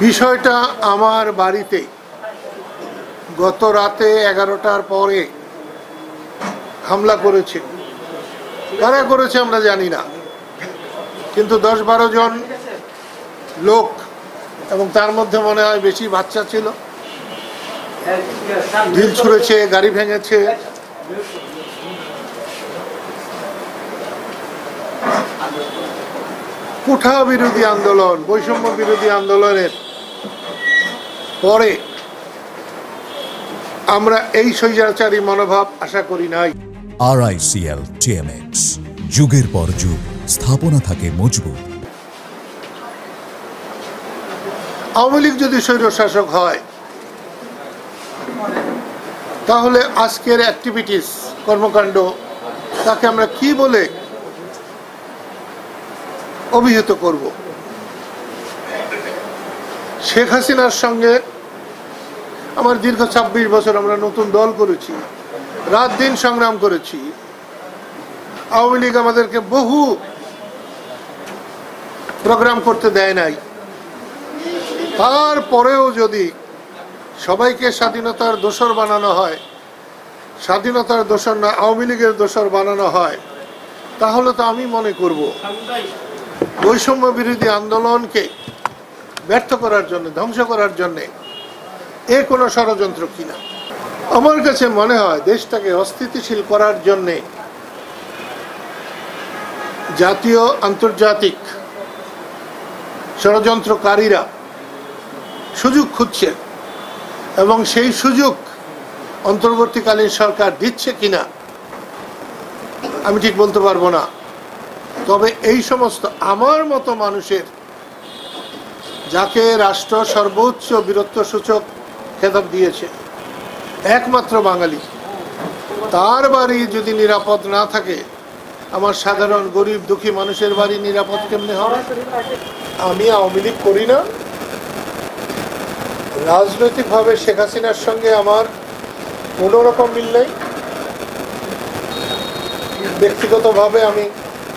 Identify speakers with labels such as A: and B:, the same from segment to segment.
A: বিষয়টা আমার বাড়িতে গত রাতে 11টার পরে হামলা করেছে। কারা করেছে আমরা জানি না, কিন্তু 10-12 জন লোক, এবং তার মধ্যে মনে হয় বেশি বাচ্চা ছিল, ঢিল ছুঁড়েছে, গাড়ি ভেঙেছে। কুঠা বিরোধী আন্দোলন, বৈষম্য বিরোধী আন্দোলনের পরে আমরা এই স্বৈরাচারী মনোভাব আশা করি নাই।
B: RICL TMX, যুগের পর যুগ স্থাপনা থাকে মজবুত।
A: আওয়ামী লীগ যদি স্বৈরশাসক হয়, তাহলে আজকের অ্যাক্টিভিটিস, কর্মকাণ্ড, তাকে আমরা কি বলে অভিহিত করব? শেখ হাসিনার সঙ্গে আমার দীর্ঘ 26 বছর, আমরা নতুন দল করেছি, রাত দিন সংগ্রাম করেছি। আওয়ামী লীগ আমাদেরকে বহু প্রোগ্রাম করতে দেয় নাই। তারপরেও যদি সবাইকে স্বাধীনতার দোসর বানানো হয়, স্বাধীনতার দোসর না আওয়ামী লীগের দোসর বানানো হয়, তাহলে তো আমি মনে করব বৈষম্য বিরোধী আন্দোলনকে ব্যর্থ করার জন্য, ধ্বংস করার জন্যে এ কোনো ষড়যন্ত্র কিনা। আমার কাছে মনে হয় দেশটাকে অস্থিতিশীল করার জন্যে জাতীয় আন্তর্জাতিক ষড়যন্ত্রকারীরা সুযোগ খুঁজছে, এবং সেই সুযোগ অন্তর্বর্তীকালীন সরকার দিচ্ছে কিনা আমি ঠিক বলতে পারবো না। তবে এই সমস্ত আমার মতো মানুষের, যাকে রাষ্ট্র সর্বোচ্চ বীরত্ব সূচক খেতাব দিয়েছে, একমাত্র বাঙালি, তার বাড়ি যদি নিরাপদ না থাকে, আমার সাধারণ গরিব দুঃখী মানুষের বাড়ি নিরাপদ কেমনে হবে? আমি আওয়ামী লীগ করি না। রাজনৈতিকভাবে শেখ হাসিনার সঙ্গে আমার কোনো রকম মিল নেই। ব্যক্তিগতভাবে আমি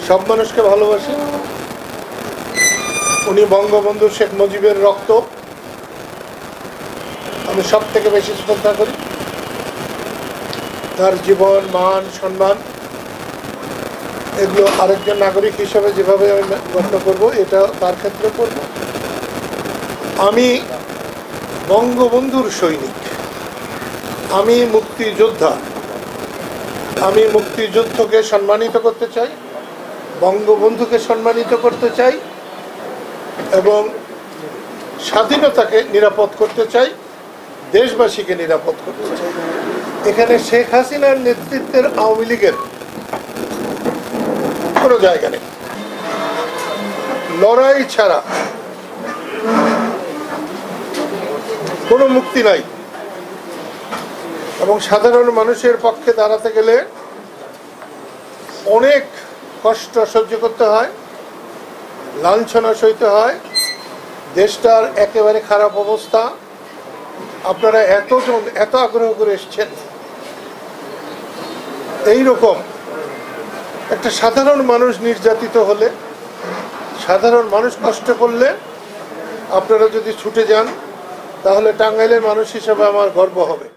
A: সব মানুষকে ভালোবাসি। উনি বঙ্গবন্ধু শেখ মুজিবের রক্ত আমি সব থেকে বেশি শ্রদ্ধা করি। তার জীবন, মান, সম্মান, এগুলো আরেকজন নাগরিক হিসেবে যেভাবে আমি গণ্য করবো, এটা তার ক্ষেত্রে করব। আমি বঙ্গবন্ধুর সৈনিক, আমি মুক্তিযোদ্ধা। আমি মুক্তিযুদ্ধকে সম্মানিত করতে চাই, বঙ্গবন্ধুকে সম্মানিত করতে চাই, এবং স্বাধীনতাকে নিরাপদ করতে চাই, দেশবাসীকে নিরাপদ করতে চাই। এখানে শেখ হাসিনার নেতৃত্বের আওয়ামী লীগের কোনো জায়গা নেই। লড়াই ছাড়া কোনো মুক্তি নাই, এবং সাধারণ মানুষের পক্ষে দাঁড়াতে গেলে অনেক কষ্ট সহ্য করতে হয়, লাঞ্ছনা সইতে হয়। দেশটার একেবারে খারাপ অবস্থা। আপনারা এতজন এত আগ্রহ করে এসছেন, এইরকম একটা সাধারণ মানুষ নির্যাতিত হলে, সাধারণ মানুষ কষ্ট করলে আপনারা যদি ছুটে যান, তাহলে টাঙ্গাইলের মানুষ হিসেবে আমার গর্ব হবে।